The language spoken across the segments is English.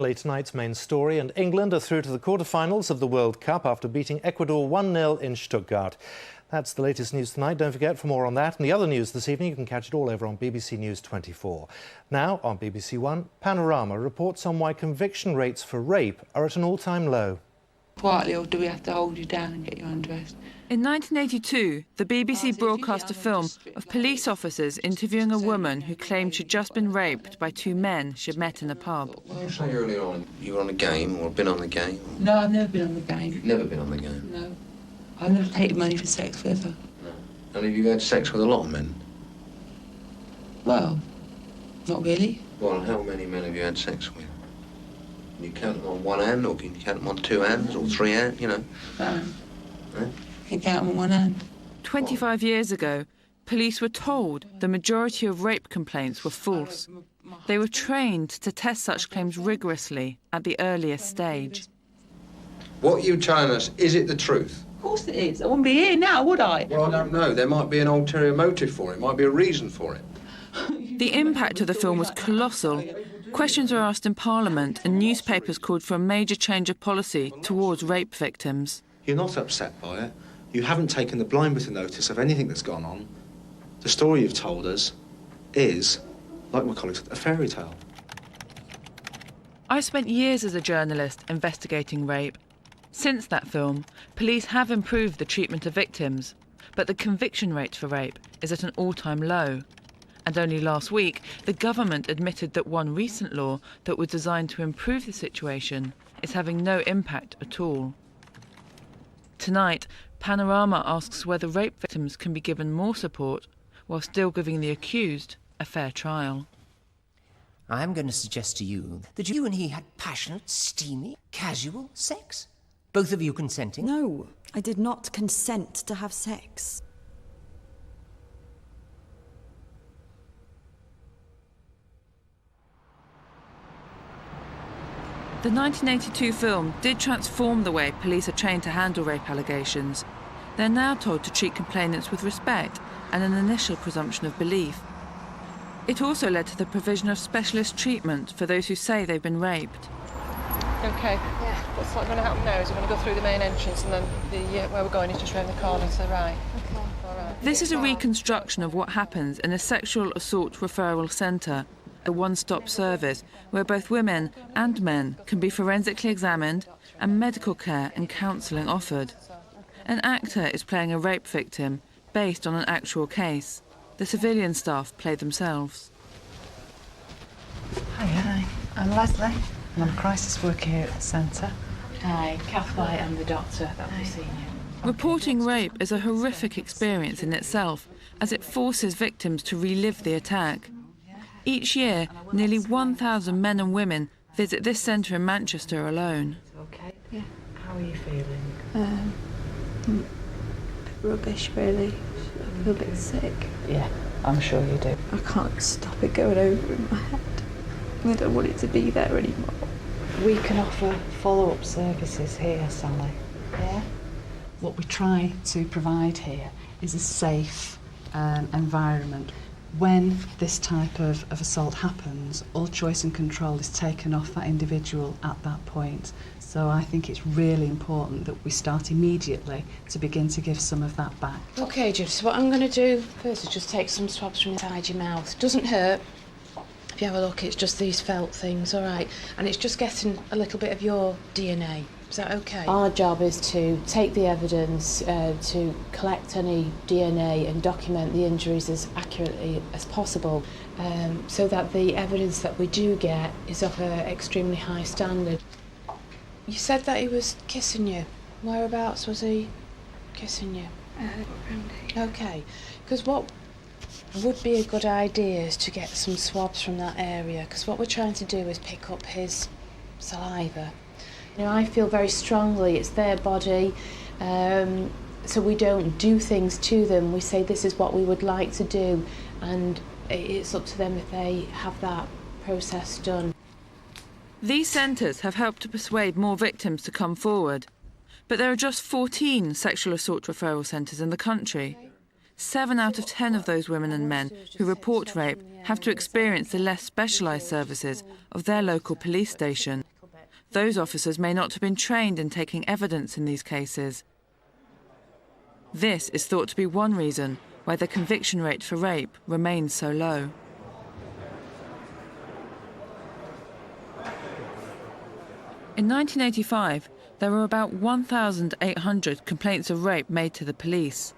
Late tonight's main story, and England are through to the quarter-finals of the World Cup after beating Ecuador 1-0 in Stuttgart. That's the latest news tonight. Don't forget, for more on that and the other news this evening, you can catch it all over on BBC News 24. Now, on BBC One, Panorama reports on why conviction rates for rape are at an all-time low. Quietly, or do we have to hold you down and get you undressed? In 1982, the BBC broadcast a film of police officers interviewing a woman who claimed she'd just been raped by two men she'd met in a pub. Well, you say earlier on you were on a game or been on the game? No, I've never been on the game. You've never been on the game? No. I've never taken money for sex ever. No. And have you had sex with a lot of men? Well, not really. Well, how many men have you had sex with? Can you count them on one hand, or can you count them on two hands, or three hands, you know? No. Eh? I can count them on one hand. 25 years ago, police were told the majority of rape complaints were false. They were trained to test such claims rigorously at the earliest stage. What you're telling us, is it the truth? Of course it is. I wouldn't be here now, would I? Well, I don't know. There might be an ulterior motive for it. Might be a reason for it. The impact of the film was colossal. Questions were asked in Parliament and newspapers called for a major change of policy towards rape victims. You're not upset by it. You haven't taken the blind bit of notice of anything that's gone on. The story you've told us is, like my colleague said, a fairy tale. I spent years as a journalist investigating rape. Since that film, police have improved the treatment of victims, but the conviction rate for rape is at an all-time low. And only last week, the government admitted that one recent law that was designed to improve the situation is having no impact at all. Tonight, Panorama asks whether rape victims can be given more support while still giving the accused a fair trial. I'm going to suggest to you that you and he had passionate, steamy, casual sex. Both of you consenting? No, I did not consent to have sex. The 1982 film did transform the way police are trained to handle rape allegations. They're now told to treat complainants with respect and an initial presumption of belief. It also led to the provision of specialist treatment for those who say they've been raped. OK. Yeah. What's going to happen now is we're going to go through the main entrance and then where we're going is just round the corner to the right. OK. All right. This is a reconstruction of what happens in a sexual assault referral centre, a one-stop service where both women and men can be forensically examined and medical care and counselling offered. An actor is playing a rape victim based on an actual case. The civilian staff play themselves. Hi, I'm Leslie, and I'm a crisis worker here at the centre. Hi, Kath White, I'm the doctor that will be seeing you. Reporting rape is a horrific experience in itself, as it forces victims to relive the attack. Each year, nearly 1,000 men and women visit this centre in Manchester alone. Okay. Yeah. How are you feeling? Rubbish, really. I feel a bit sick. Yeah, I'm sure you do. I can't stop it going over in my head. I don't want it to be there anymore. We can offer follow-up services here, Sally. Yeah? What we try to provide here is a safe environment. When this type of assault happens, all choice and control is taken off that individual at that point. So I think it's really important that we start immediately to begin to give some of that back. OK, Judy, so what I'm going to do first is just take some swabs from inside your mouth. Doesn't hurt. If you have a look, it's just these felt things, all right? And it's just getting a little bit of your DNA. Is that OK? Our job is to take the evidence, to collect any DNA and document the injuries as accurately as possible, so that the evidence that we do get is of an extremely high standard. You said that he was kissing you. Whereabouts was he kissing you? Around here. OK, because what would be a good idea is to get some swabs from that area, because what we're trying to do is pick up his saliva. You know, I feel very strongly it's their body, so we don't do things to them. We say this is what we would like to do, and it's up to them if they have that process done. These centres have helped to persuade more victims to come forward, but there are just 14 sexual assault referral centres in the country. 7 out of 10 of those women and men who report rape have to experience the less specialised services of their local police station. those officers may not have been trained in taking evidence in these cases. This is thought to be one reason why the conviction rate for rape remains so low. In 1985, there were about 1,800 complaints of rape made to the police.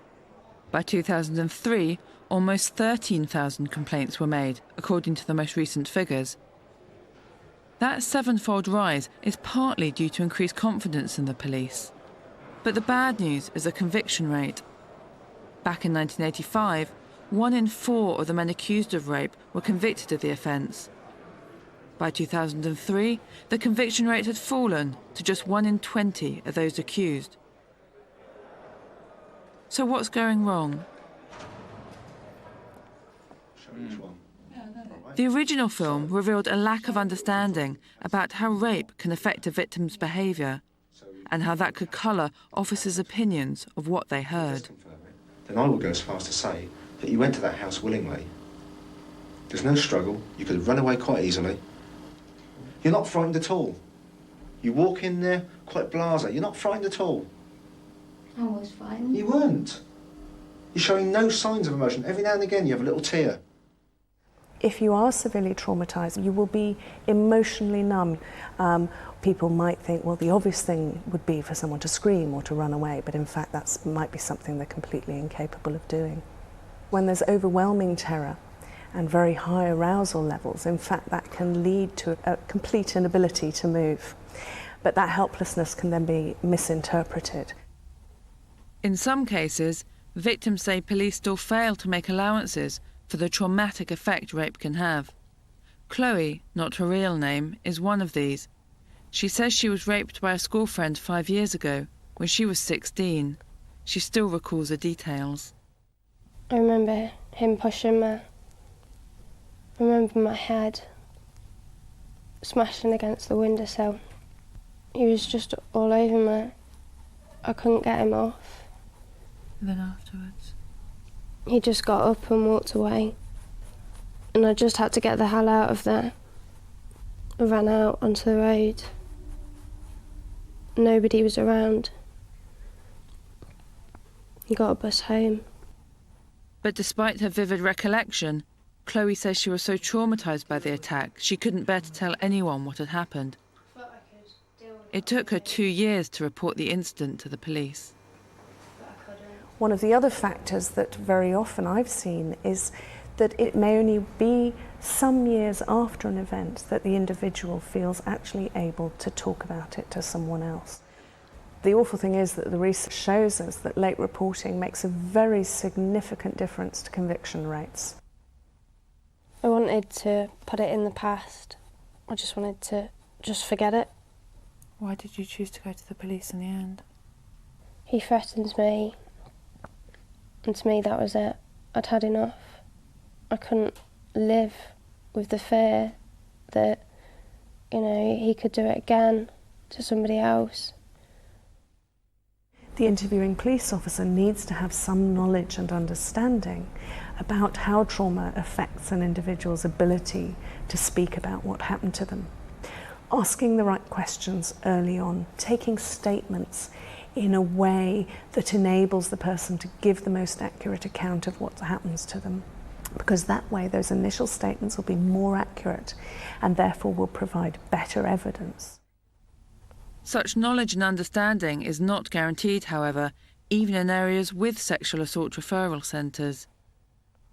By 2003, almost 13,000 complaints were made, according to the most recent figures. That sevenfold rise is partly due to increased confidence in the police. But the bad news is the conviction rate. Back in 1985, 1 in 4 of the men accused of rape were convicted of the offence. By 2003, the conviction rate had fallen to just 1 in 20 of those accused. So what's going wrong? The original film revealed a lack of understanding about how rape can affect a victim's behaviour and how that could colour officers' opinions of what they heard. Then I would go as far as to say that you went to that house willingly. There's no struggle. You could have run away quite easily. You're not frightened at all. You walk in there quite blasé. You're not frightened at all. I was frightened. You weren't. You're showing no signs of emotion. Every now and again you have a little tear. If you are severely traumatised, you will be emotionally numb. People might think, well, the obvious thing would be for someone to scream or to run away, but in fact that might be something they're completely incapable of doing. When there's overwhelming terror and very high arousal levels, in fact that can lead to a complete inability to move. But that helplessness can then be misinterpreted. In some cases, victims say police still fail to make allowances for the traumatic effect rape can have. Chloe, not her real name, is one of these. She says she was raped by a school friend 5 years ago, when she was 16. She still recalls the details. I remember him pushing me. I remember my head smashing against the windowsill. He was just all over me. I couldn't get him off. And then afterwards? He just got up and walked away. And I just had to get the hell out of there. I ran out onto the road. Nobody was around. He got a bus home. But despite her vivid recollection, Chloe says she was so traumatised by the attack she couldn't bear to tell anyone what had happened. It took her 2 years to report the incident to the police. One of the other factors that very often I've seen is that it may only be some years after an event that the individual feels actually able to talk about it to someone else. The awful thing is that the research shows us that late reporting makes a very significant difference to conviction rates. I wanted to put it in the past. I just wanted to just forget it. Why did you choose to go to the police in the end? He threatened me, and to me that was it. I'd had enough. I couldn't live with the fear that, you know, he could do it again to somebody else. The interviewing police officer needs to have some knowledge and understanding about how trauma affects an individual's ability to speak about what happened to them. Asking the right questions early on, taking statements in a way that enables the person to give the most accurate account of what happens to them. Because that way those initial statements will be more accurate and therefore will provide better evidence. Such knowledge and understanding is not guaranteed, however, even in areas with sexual assault referral centres.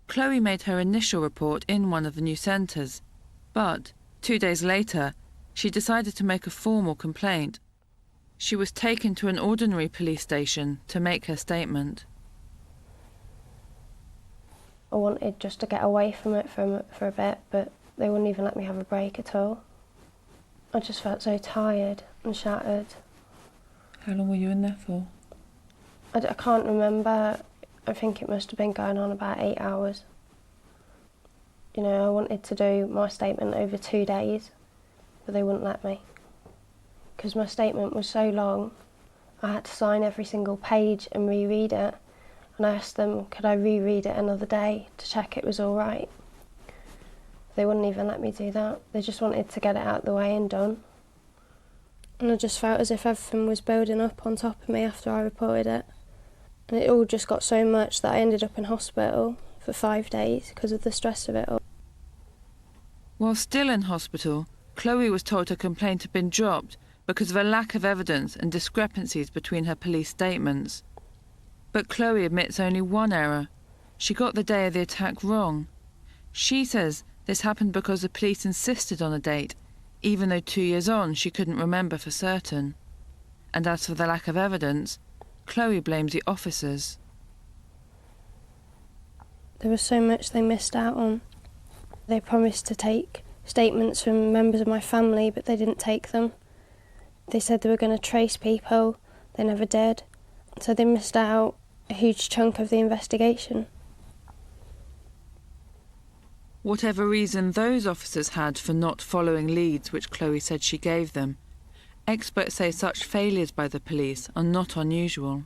Chloe made her initial report in one of the new centres, but 2 days later, she decided to make a formal complaint. She was taken to an ordinary police station to make her statement. I wanted just to get away from it for a bit, but they wouldn't even let me have a break at all. I just felt so tired and shattered. How long were you in there for? I can't remember. I think it must have been going on about 8 hours. You know, I wanted to do my statement over 2 days, but they wouldn't let me. Because my statement was so long, I had to sign every single page and reread it. And I asked them, could I reread it another day to check it was all right? They wouldn't even let me do that. They just wanted to get it out of the way and done. And I just felt as if everything was building up on top of me after I reported it. And it all just got so much that I ended up in hospital for 5 days because of the stress of it all. While still in hospital, Chloe was told her complaint had been dropped because of a lack of evidence and discrepancies between her police statements. But Chloe admits only one error. She got the day of the attack wrong. She says this happened because the police insisted on a date, even though 2 years on she couldn't remember for certain. And as for the lack of evidence, Chloe blames the officers. There was so much they missed out on. They promised to take statements from members of my family, but they didn't take them. They said they were going to trace people, they never did. So they missed out a huge chunk of the investigation. Whatever reason those officers had for not following leads which Chloe said she gave them, experts say such failures by the police are not unusual.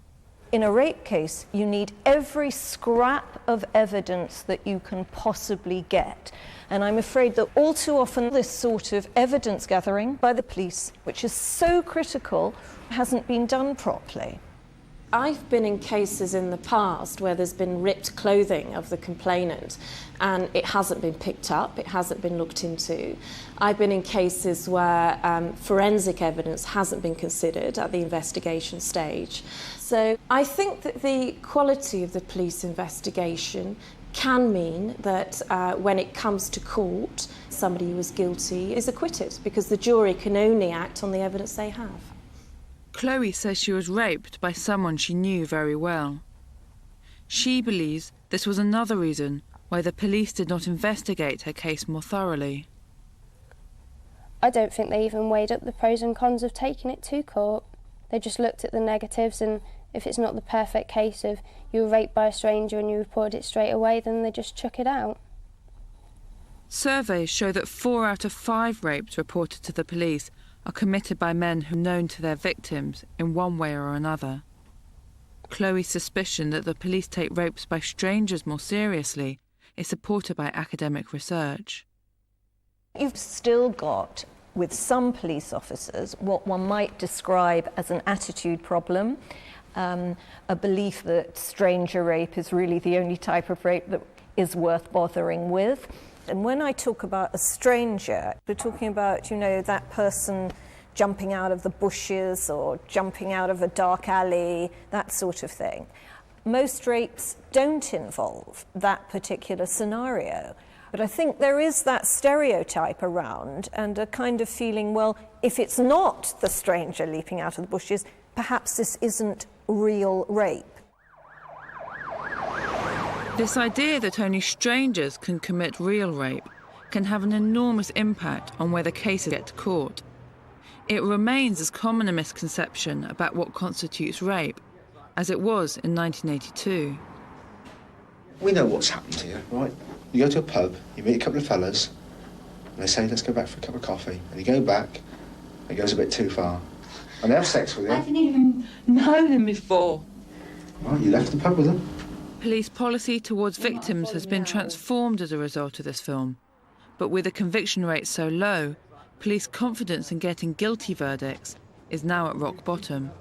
In a rape case, you need every scrap of evidence that you can possibly get. And I'm afraid that all too often this sort of evidence gathering by the police, which is so critical, hasn't been done properly. I've been in cases in the past where there's been ripped clothing of the complainant and it hasn't been picked up, it hasn't been looked into. I've been in cases where forensic evidence hasn't been considered at the investigation stage. So I think that the quality of the police investigation can mean that when it comes to court, somebody who is guilty is acquitted because the jury can only act on the evidence they have. Chloe says she was raped by someone she knew very well. She believes this was another reason why the police did not investigate her case more thoroughly. I don't think they even weighed up the pros and cons of taking it to court. They just looked at the negatives, and if it's not the perfect case of you were raped by a stranger and you reported it straight away, then they just chuck it out. Surveys show that 4 out of 5 rapes reported to the police are committed by men who are known to their victims in one way or another. Chloe's suspicion that the police take rapes by strangers more seriously is supported by academic research. You've still got, with some police officers, what one might describe as an attitude problem, a belief that stranger rape is really the only type of rape that is worth bothering with. And when I talk about a stranger, we're talking about, you know, that person jumping out of the bushes or jumping out of a dark alley, that sort of thing. Most rapes don't involve that particular scenario. But I think there is that stereotype around and a kind of feeling, well, if it's not the stranger leaping out of the bushes, perhaps this isn't real rape. This idea that only strangers can commit real rape can have an enormous impact on whether cases get to court. It remains as common a misconception about what constitutes rape as it was in 1982. We know what's happened here, right? You go to a pub, you meet a couple of fellas, and they say, let's go back for a cup of coffee. And you go back, and it goes a bit too far. And they have sex with you. I didn't even know them before. Well, you left the pub with them. Police policy towards victims has been transformed as a result of this film. But with a conviction rate so low, police confidence in getting guilty verdicts is now at rock bottom.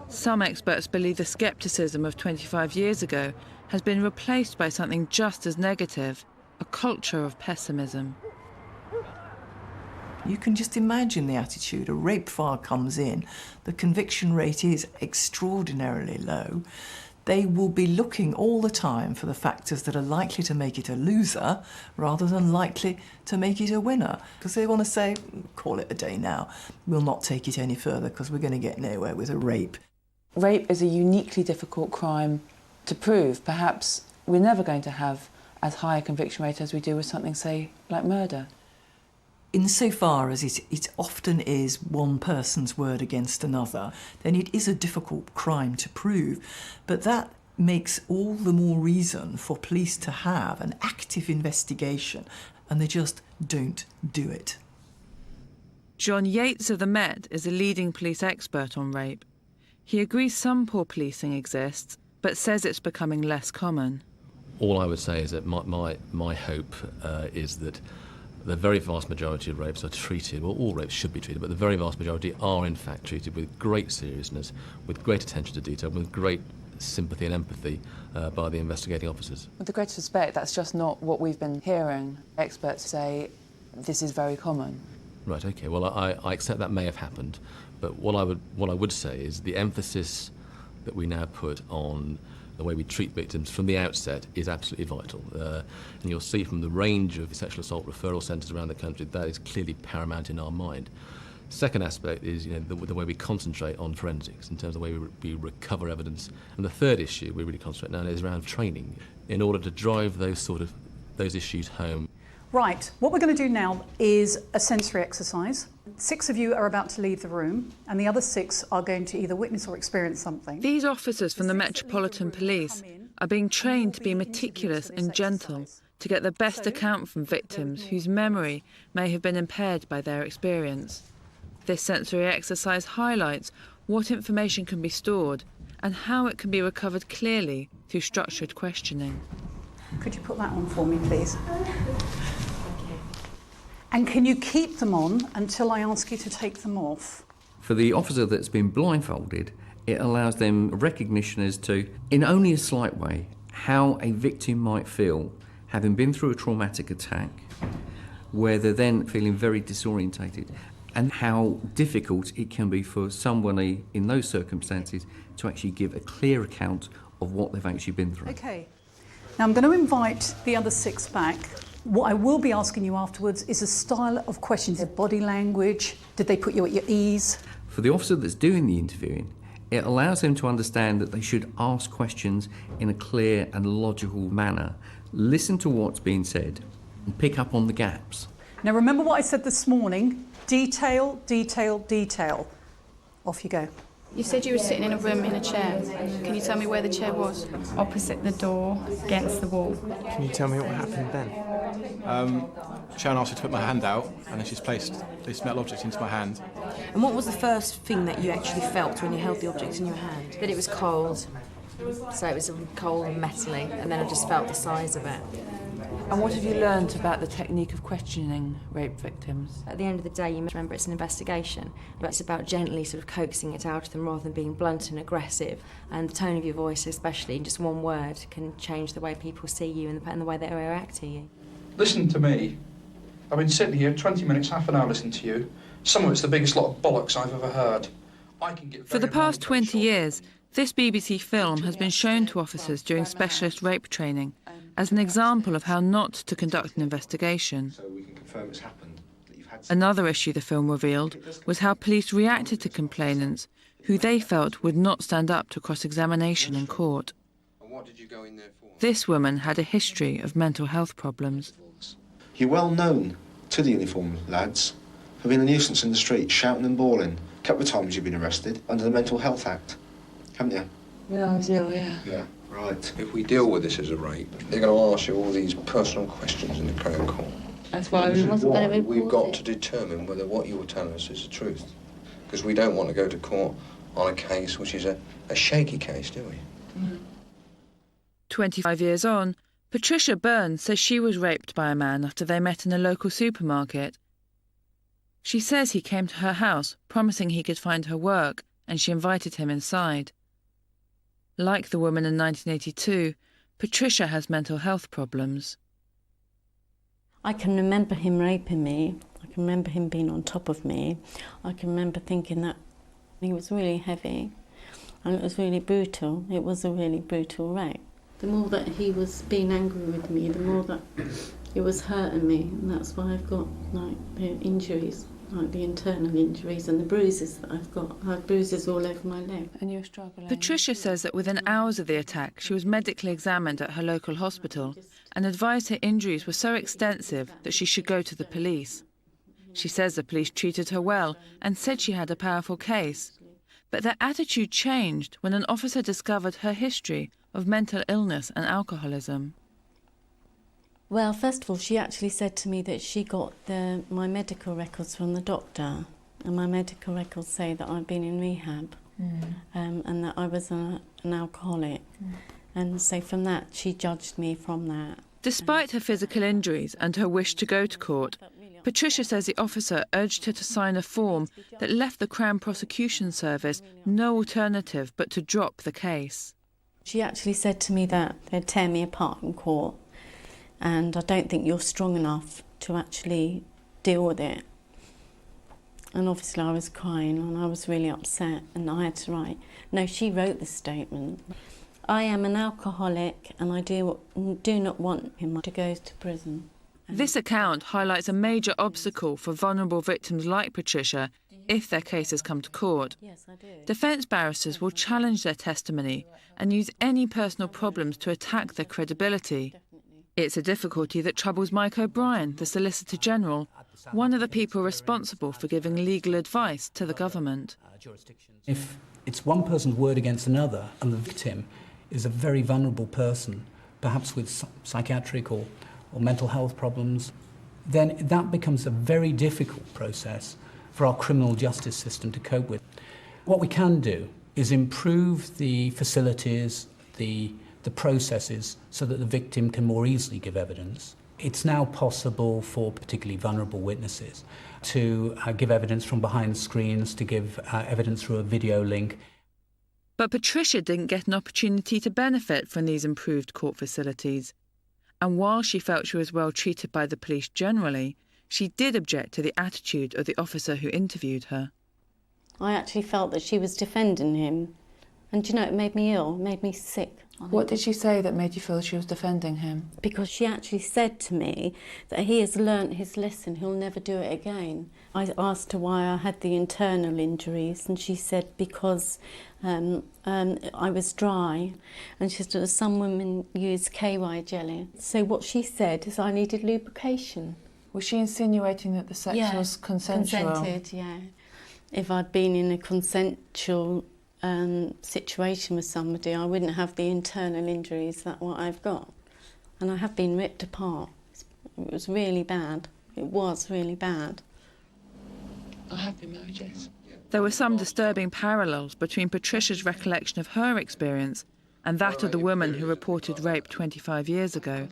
Some experts believe the scepticism of 25 years ago has been replaced by something just as negative, a culture of pessimism. You can just imagine the attitude. A rape file comes in, the conviction rate is extraordinarily low. They will be looking all the time for the factors that are likely to make it a loser rather than likely to make it a winner. Because they want to say, call it a day now. We'll not take it any further because we're going to get nowhere with a rape. Rape is a uniquely difficult crime to prove. Perhaps we're never going to have as high a conviction rate as we do with something, say, like murder. Insofar as it often is one person's word against another, then it is a difficult crime to prove. But that makes all the more reason for police to have an active investigation, and they just don't do it. John Yates of the Met is a leading police expert on rape. He agrees some poor policing exists, but says it's becoming less common. All I would say is that my hope is that The very vast majority of rapes are treated, well, all rapes should be treated, but the very vast majority are in fact treated with great seriousness, with great attention to detail, with great sympathy and empathy by the investigating officers. With the greatest respect, that's just not what we've been hearing. Experts say this is very common. Right, OK, well, I accept that may have happened, but what I would say is the emphasis that we now put on the way we treat victims from the outset is absolutely vital. And you'll see from the range of sexual assault referral centres around the country, that is clearly paramount in our mind. Second aspect is the way we concentrate on forensics, in terms of the way we recover evidence. And the third issue we really concentrate now is around training, in order to drive those issues home. Right, what we're going to do now is a sensory exercise. 6 of you are about to leave the room, and the other 6 are going to either witness or experience something. These officers from the Metropolitan Police are being trained to be meticulous and gentle to get the best account from victims whose memory may have been impaired by their experience. This sensory exercise highlights what information can be stored and how it can be recovered clearly through structured questioning. Could you put that on for me, please? And can you keep them on until I ask you to take them off? For the officer that's been blindfolded, it allows them recognition as to, in only a slight way, how a victim might feel having been through a traumatic attack, where they're then feeling very disorientated, and how difficult it can be for somebody in those circumstances to actually give a clear account of what they've actually been through. OK. Now I'm going to invite the other 6 back. What I will be asking you afterwards is a style of questions. Their body language, did they put you at your ease? For the officer that's doing the interviewing, it allows them to understand that they should ask questions in a clear and logical manner, listen to what's being said, and pick up on the gaps. Now remember what I said this morning, detail, detail, detail. Off you go. You said you were sitting in a room in a chair. Can you tell me where the chair was? Opposite the door, against the wall. Can you tell me what happened then? Sharon asked me to put my hand out, and then she's placed this metal object into my hand. And what was the first thing that you actually felt when you held the object in your hand? That it was cold. So it was cold and metally, and then I just felt the size of it. And what have you learned about the technique of questioning rape victims? At the end of the day, you must remember it's an investigation, but it's about gently sort of coaxing it out of them rather than being blunt and aggressive. And the tone of your voice, especially, in just one word, can change the way people see you and the way they react to you. Listen to me. I've been sitting here 20 minutes, half an hour listening to you. Some of it's the biggest lot of bollocks I've ever heard. For the past 20 years, this BBC film has been shown to officers during specialist rape training as an example of how not to conduct an investigation. So we can confirm it's happened. Another issue the film revealed was how police reacted to complainants who they felt would not stand up to cross-examination in court. This woman had a history of mental health problems. You're well known to the uniformed lads for being a nuisance in the street, shouting and bawling. A couple of times you've been arrested under the Mental Health Act, haven't you? Yeah, I was ill, yeah. Yeah, right. If we deal with this as a rape, they're going to ask you all these personal questions in the Crown Court. That's why we wasn't going to We've got to determine whether what you're telling us is the truth. Because we don't want to go to court on a case which is a shaky case, do we? 25 years on, Patricia Byrne says she was raped by a man after they met in a local supermarket. She says he came to her house, promising he could find her work, and she invited him inside. Like the woman in 1982, Patricia has mental health problems. I can remember him raping me. I can remember him being on top of me. I can remember thinking that he was really heavy and it was really brutal. It was a really brutal rape. The more that he was being angry with me, the more that it was hurting me, and that's why I've got like the injuries, like the internal injuries and the bruises that I've got. I have bruises all over my leg. And you're struggling? Patricia says that within hours of the attack, she was medically examined at her local hospital and advised her injuries were so extensive that she should go to the police. She says the police treated her well and said she had a powerful case. But their attitude changed when an officer discovered her history of mental illness and alcoholism. Well, first of all, she actually said to me that she got my medical records from the doctor, and my medical records say that I've been in rehab, and that I was an alcoholic. And so from that, she judged me from that. Despite her physical injuries and her wish to go to court, Patricia says the officer urged her to sign a form that left the Crown Prosecution Service no alternative but to drop the case. She actually said to me that they'd tear me apart in court, and I don't think you're strong enough to actually deal with it. And obviously I was crying and I was really upset, and I had to write. No, she wrote the statement. I am an alcoholic and I do not want him to go to prison. This account highlights a major obstacle for vulnerable victims like Patricia if their cases come to court. Defence barristers will challenge their testimony and use any personal problems to attack their credibility. It's a difficulty that troubles Mike O'Brien, the Solicitor General, one of the people responsible for giving legal advice to the government. If it's one person's word against another and the victim is a very vulnerable person, perhaps with psychiatric or mental health problems, then that becomes a very difficult process for our criminal justice system to cope with. What we can do is improve the facilities, the processes, so that the victim can more easily give evidence. It's now possible for particularly vulnerable witnesses to give evidence from behind screens, to give evidence through a video link. But Patricia didn't get an opportunity to benefit from these improved court facilities. And while she felt she was well treated by the police generally, she did object to the attitude of the officer who interviewed her. I actually felt that she was defending him. And, you know, it made me ill, it made me sick. What did she say that made you feel she was defending him? Because she actually said to me that he has learnt his lesson, he'll never do it again. I asked her why I had the internal injuries, and she said because I was dry, and she said some women use KY jelly. So what she said is I needed lubrication. Was she insinuating that the sex was consensual? Consented, yeah. If I'd been in a consensual situation with somebody, I wouldn't have the internal injuries that what I've got. And I have been ripped apart. It was really bad. It was really bad. I have been married, yes. There were some disturbing parallels between Patricia's recollection of her experience and that of the woman who reported rape 25 years ago.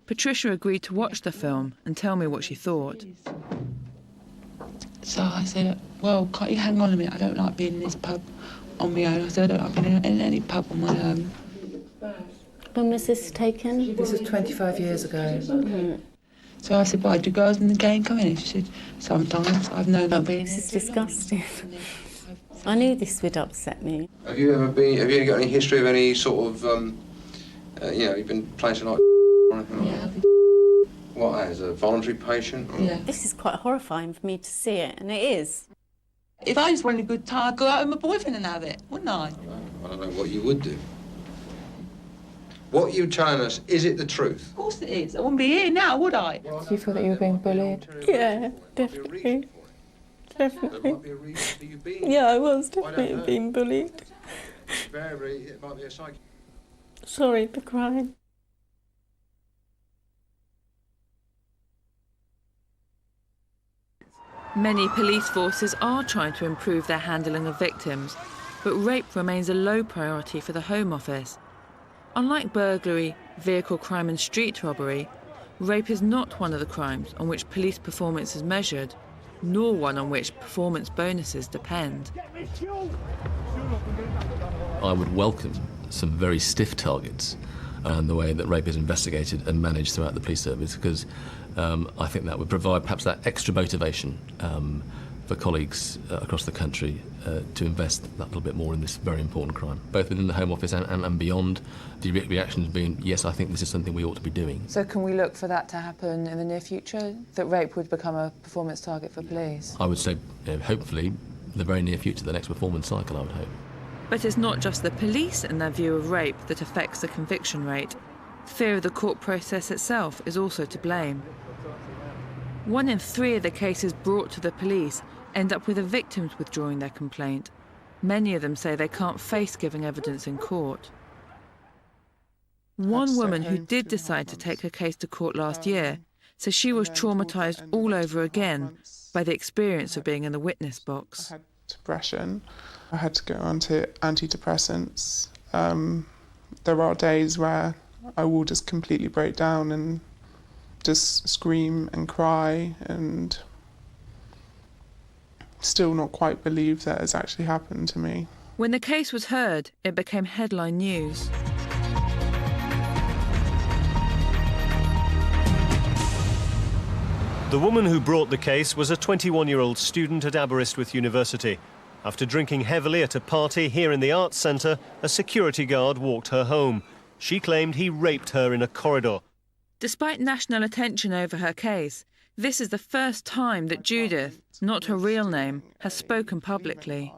Patricia agreed to watch the film and tell me what she thought. So I said, well, can't you hang on a minute? I don't like being in this pub on my own. I said, I don't like being in any pub on my own. When was this taken? This was 25 years ago. Mm. So I said, why do girls in the game come in? She said, sometimes. I've known that being. This is disgusting. I knew this would upset me. Have you got any history of any sort of, you've been places like or anything like that? What, as a voluntary patient? Or? Yeah. This is quite horrifying for me to see it, and it is. If I just wanted a good time, I'd go out with my boyfriend and have it, wouldn't I? I don't know what you would do. What you're telling us, is it the truth? Of course it is. I wouldn't be here now, would I? Do you feel that you were being bullied? Yeah, definitely. Definitely. Yeah, I was definitely being bullied. It might be a psychic. Sorry for crying. Many police forces are trying to improve their handling of victims, but rape remains a low priority for the Home Office. Unlike burglary, vehicle crime and street robbery, rape is not one of the crimes on which police performance is measured, nor one on which performance bonuses depend. I would welcome some very stiff targets and the way that rape is investigated and managed throughout the police service, because I think that would provide perhaps that extra motivation for colleagues across the country to invest that little bit more in this very important crime, both within the Home Office and beyond. The reactions being, yes, I think this is something we ought to be doing. So can we look for that to happen in the near future, that rape would become a performance target for police? I would say, hopefully, the very near future, the next performance cycle, I would hope. But it's not just the police and their view of rape that affects the conviction rate. Fear of the court process itself is also to blame. 1 in 3 of the cases brought to the police end up with the victims withdrawing their complaint. Many of them say they can't face giving evidence in court. One woman who did decide to take her case to court last year says she was traumatised all over again by the experience of being in the witness box. I had depression. I had to go on to antidepressants. There are days where I will just completely break down and just scream and cry and still not quite believe that it's actually happened to me. When the case was heard, it became headline news. The woman who brought the case was a 21-year-old student at Aberystwyth University. After drinking heavily at a party here in the Arts Centre, a security guard walked her home. She claimed he raped her in a corridor. Despite national attention over her case, this is the first time that Judith, not her real name, has spoken publicly.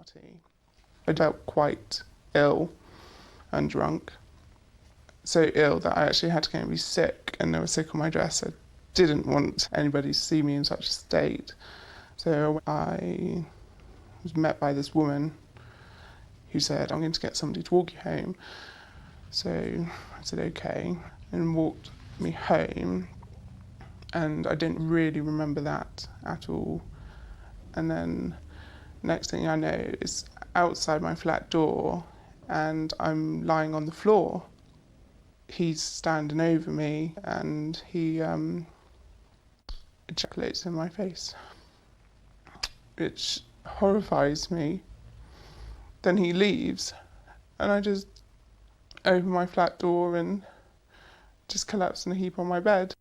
I felt quite ill and drunk. So ill that I actually had to go and be sick, and I was sick on my dress. I didn't want anybody to see me in such a state. So I was met by this woman who said, "I'm going to get somebody to walk you home." So I said, "Okay," and walked me home. And I didn't really remember that at all. And then next thing I know is outside my flat door and I'm lying on the floor. He's standing over me and he ejaculates in my face, which horrifies me. Then he leaves and I just open my flat door and just collapse in a heap on my bed.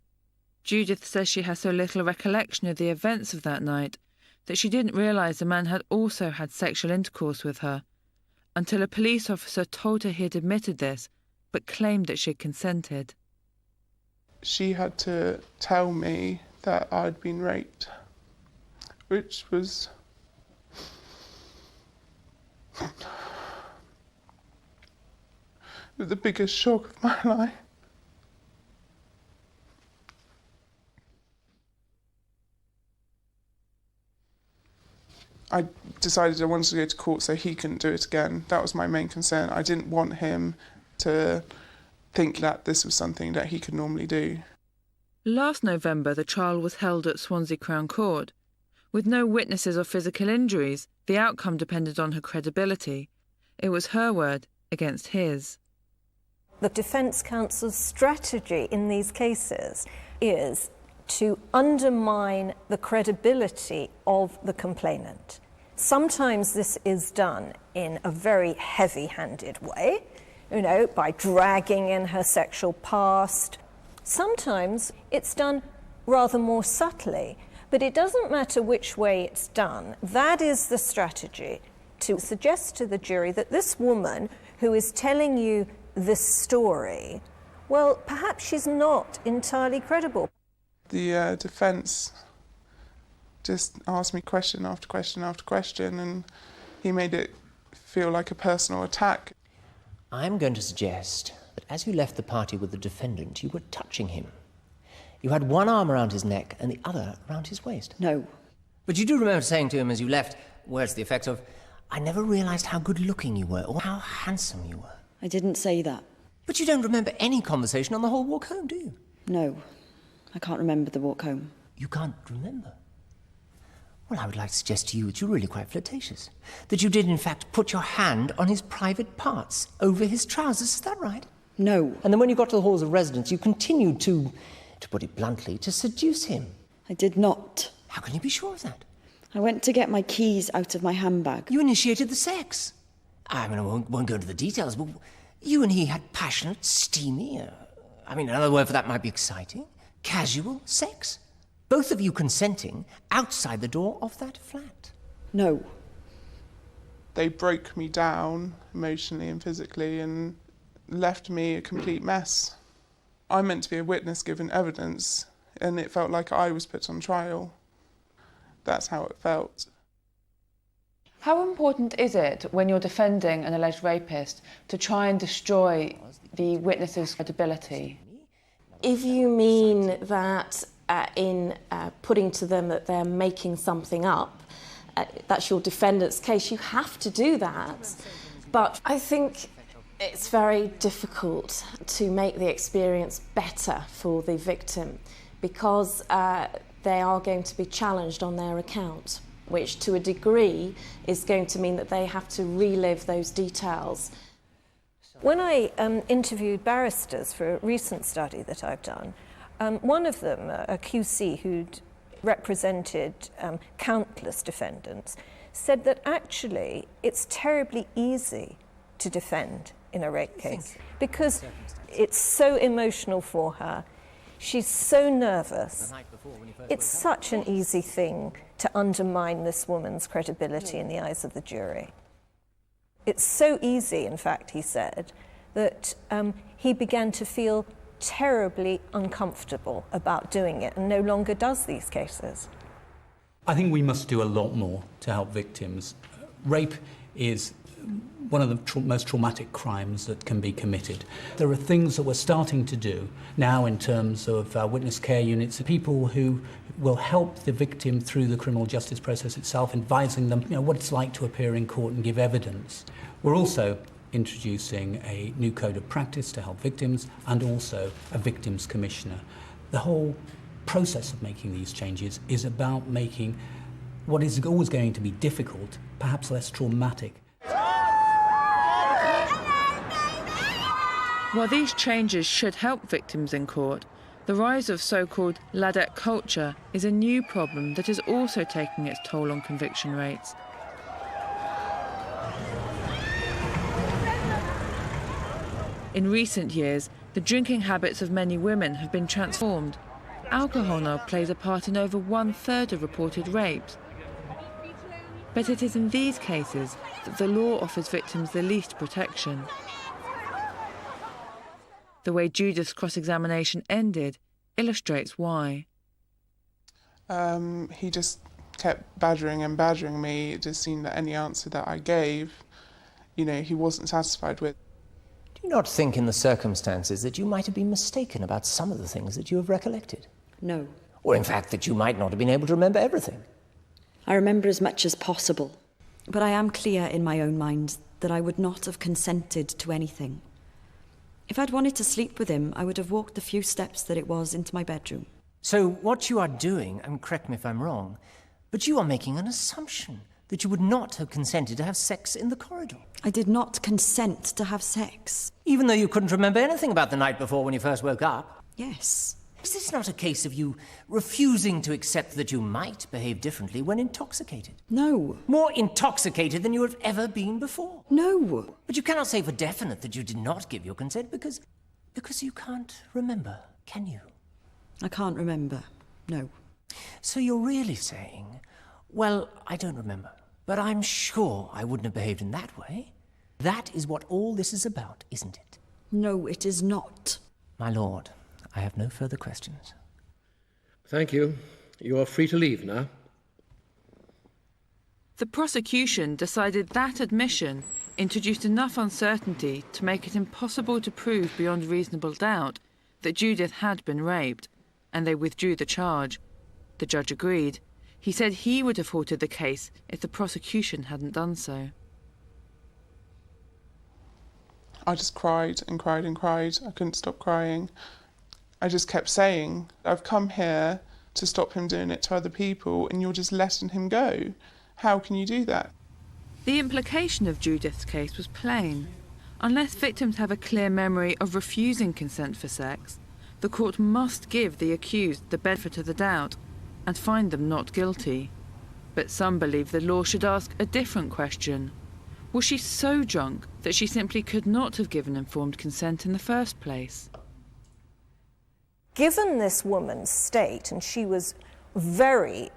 Judith says she has so little recollection of the events of that night that she didn't realise the man had also had sexual intercourse with her until a police officer told her he had admitted this but claimed that she'd consented. She had to tell me that I'd been raped, which was the biggest shock of my life. I decided I wanted to go to court so he couldn't do it again. That was my main concern. I didn't want him to think that this was something that he could normally do. Last November, the trial was held at Swansea Crown Court. With no witnesses or physical injuries, the outcome depended on her credibility. It was her word against his. The defence counsel's strategy in these cases is to undermine the credibility of the complainant. Sometimes this is done in a very heavy-handed way, by dragging in her sexual past. Sometimes it's done rather more subtly, but it doesn't matter which way it's done. That is the strategy, to suggest to the jury that this woman who is telling you this story, well, perhaps she's not entirely credible. The defence just asked me question after question after question, and he made it feel like a personal attack. I'm going to suggest that as you left the party with the defendant, you were touching him. You had one arm around his neck and the other around his waist. No. But you do remember saying to him as you left, words to the effect of, "I never realised how good-looking you were or how handsome you were." I didn't say that. But you don't remember any conversation on the whole walk home, do you? No. I can't remember the walk home. You can't remember? Well, I would like to suggest to you that you're really quite flirtatious. That you did, in fact, put your hand on his private parts over his trousers. Is that right? No. And then when you got to the halls of residence, you continued to put it bluntly, to seduce him. I did not. How can you be sure of that? I went to get my keys out of my handbag. You initiated the sex. I mean, I won't go into the details, but you and he had passionate, steamy, another word for that might be exciting, casual sex. Both of you consenting outside the door of that flat. No. They broke me down emotionally and physically and left me a complete mess. I'm meant to be a witness giving evidence, and it felt like I was put on trial. That's how it felt. How important is it when you're defending an alleged rapist to try and destroy the witness's credibility? If you mean that in putting to them that they're making something up, that's your defendant's case, you have to do that. But I think it's very difficult to make the experience better for the victim because they are going to be challenged on their account, which to a degree is going to mean that they have to relive those details. When I interviewed barristers for a recent study that I've done, One of them, a QC who'd represented countless defendants, said that actually it's terribly easy to defend in a rape case because it's so emotional for her. She's so nervous. It's such an easy thing to undermine this woman's credibility in the eyes of the jury. It's so easy, in fact, he said, that he began to feel terribly uncomfortable about doing it and no longer does these cases. I think we must do a lot more to help victims. Rape is one of the most traumatic crimes that can be committed. There are things that we're starting to do now in terms of witness care units, people who will help the victim through the criminal justice process itself, advising them what it's like to appear in court and give evidence. We're also introducing a new code of practice to help victims and also a victims commissioner. The whole process of making these changes is about making what is always going to be difficult, perhaps less traumatic. While these changes should help victims in court, the rise of so-called ladette culture is a new problem that is also taking its toll on conviction rates. In recent years, the drinking habits of many women have been transformed. Alcohol now plays a part in over 1/3 of reported rapes. But it is in these cases that the law offers victims the least protection. The way Judith's cross-examination ended illustrates why. He just kept badgering and badgering me. It just seemed that any answer that I gave, he wasn't satisfied with. Do you not think in the circumstances that you might have been mistaken about some of the things that you have recollected? No. Or in fact that you might not have been able to remember everything? I remember as much as possible. But I am clear in my own mind that I would not have consented to anything. If I'd wanted to sleep with him, I would have walked the few steps that it was into my bedroom. So what you are doing, and correct me if I'm wrong, but you are making an assumption that you would not have consented to have sex in the corridor. I did not consent to have sex. Even though you couldn't remember anything about the night before when you first woke up? Yes. Is this not a case of you refusing to accept that you might behave differently when intoxicated? No. More intoxicated than you have ever been before? No. But you cannot say for definite that you did not give your consent because you can't remember, can you? I can't remember, no. So you're really saying, well, I don't remember, but I'm sure I wouldn't have behaved in that way. That is what all this is about, isn't it? No, it is not. My lord, I have no further questions. Thank you. You are free to leave now. The prosecution decided that admission introduced enough uncertainty to make it impossible to prove beyond reasonable doubt that Judith had been raped, and they withdrew the charge. The judge agreed. He said he would have halted the case if the prosecution hadn't done so. I just cried and cried and cried. I couldn't stop crying. I just kept saying, I've come here to stop him doing it to other people and you're just letting him go. How can you do that? The implication of Judith's case was plain. Unless victims have a clear memory of refusing consent for sex, the court must give the accused the benefit of the doubt and find them not guilty. But some believe the law should ask a different question. Was she so drunk that she simply could not have given informed consent in the first place? Given this woman's state, and she was very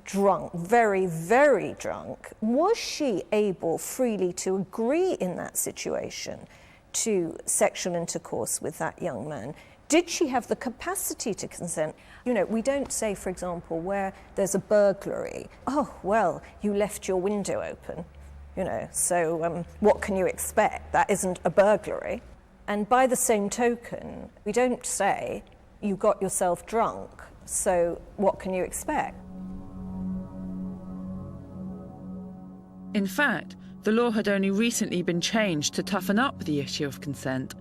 drunk, very, very drunk, was she able freely to agree in that situation to sexual intercourse with that young man? Did she have the capacity to consent? We don't say, for example, where there's a burglary, oh, well, you left your window open, so what can you expect? That isn't a burglary. And by the same token, we don't say, you got yourself drunk, so what can you expect? In fact, the law had only recently been changed to toughen up the issue of consent.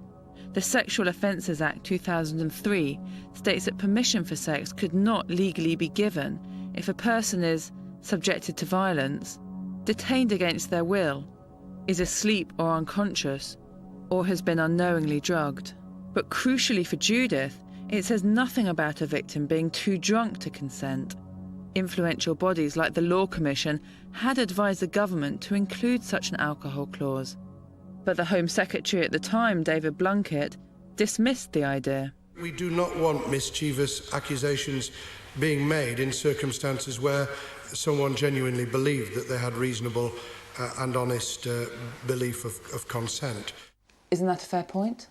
The Sexual Offences Act 2003 states that permission for sex could not legally be given if a person is subjected to violence, detained against their will, is asleep or unconscious, or has been unknowingly drugged. But crucially for Judith, It says nothing about a victim being too drunk to consent. Influential bodies like the Law Commission had advised the government to include such an alcohol clause. But the Home Secretary at the time, David Blunkett, dismissed the idea. We do not want mischievous accusations being made in circumstances where someone genuinely believed that they had reasonable and honest belief of consent. Isn't that a fair point?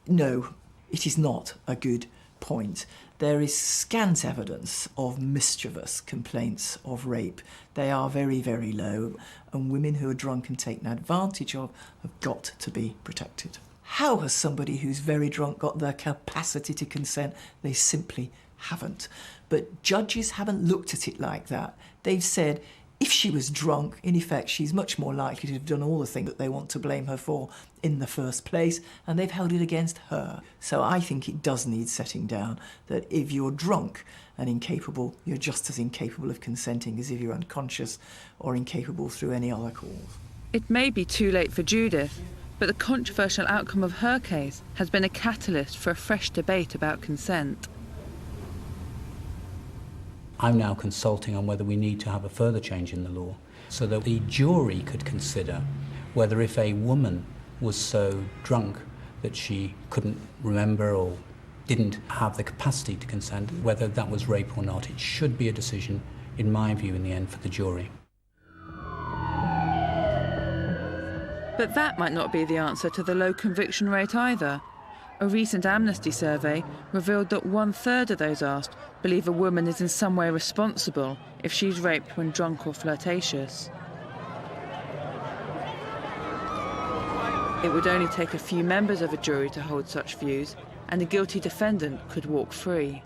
No, it is not a good point. There is scant evidence of mischievous complaints of rape. They are very, very low, and women who are drunk and taken advantage of have got to be protected. How has somebody who's very drunk got the capacity to consent? They simply haven't. But judges haven't looked at it like that. They've said, if she was drunk, in effect, she's much more likely to have done all the things that they want to blame her for in the first place, and they've held it against her. So I think it does need setting down that if you're drunk and incapable, you're just as incapable of consenting as if you're unconscious or incapable through any other cause. It may be too late for Judith, but the controversial outcome of her case has been a catalyst for a fresh debate about consent. I'm now consulting on whether we need to have a further change in the law so that the jury could consider whether if a woman was so drunk that she couldn't remember or didn't have the capacity to consent, whether that was rape or not. It should be a decision, in my view, in the end, for the jury. But that might not be the answer to the low conviction rate either. A recent Amnesty survey revealed that 1/3 of those asked believe a woman is in some way responsible if she's raped when drunk or flirtatious. It would only take a few members of a jury to hold such views, and a guilty defendant could walk free.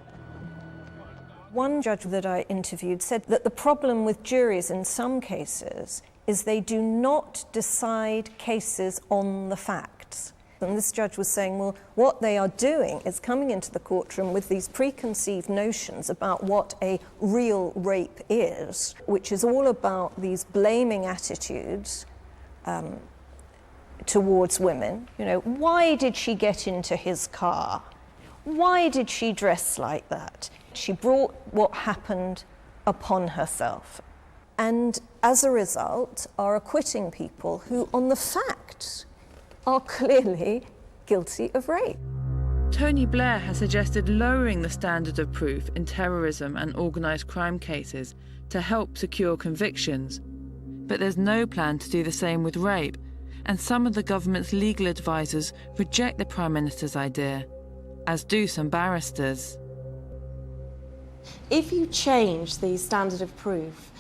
One judge that I interviewed said that the problem with juries in some cases is they do not decide cases on the facts. And this judge was saying, well, what they are doing is coming into the courtroom with these preconceived notions about what a real rape is, which is all about these blaming attitudes towards women. You know, why did she get into his car? Why did she dress like that? She brought what happened upon herself. And as a result, are acquitting people who, on the facts, are clearly guilty of rape. Tony Blair has suggested lowering the standard of proof in terrorism and organised crime cases to help secure convictions. But there's no plan to do the same with rape, and some of the government's legal advisers reject the Prime Minister's idea, as do some barristers. If you change the standard of proof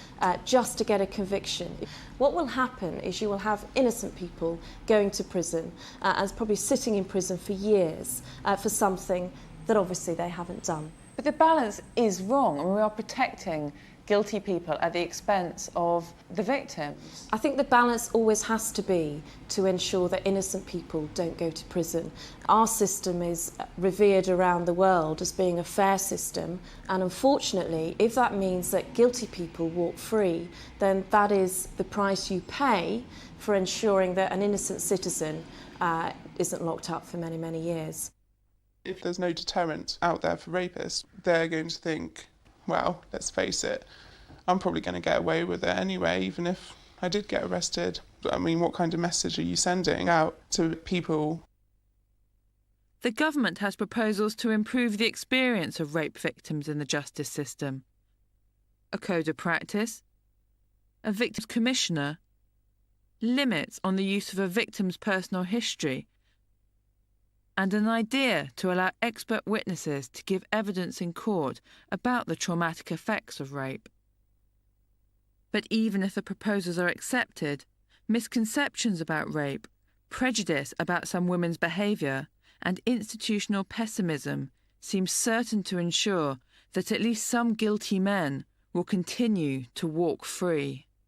just to get a conviction, what will happen is you will have innocent people going to prison and probably sitting in prison for years for something that obviously they haven't done. But the balance is wrong, and we are protecting guilty people at the expense of the victims. I think the balance always has to be to ensure that innocent people don't go to prison. Our system is revered around the world as being a fair system, and unfortunately, if that means that guilty people walk free, then that is the price you pay for ensuring that an innocent citizen isn't locked up for many, many years. If there's no deterrent out there for rapists, they're going to think, well, let's face it, I'm probably going to get away with it anyway, even if I did get arrested. I mean, what kind of message are you sending out to people? The government has proposals to improve the experience of rape victims in the justice system. A code of practice, a victims commissioner, limits on the use of a victim's personal history, and an idea to allow expert witnesses to give evidence in court about the traumatic effects of rape. But even if the proposals are accepted, misconceptions about rape, prejudice about some women's behaviour, and institutional pessimism seem certain to ensure that at least some guilty men will continue to walk free.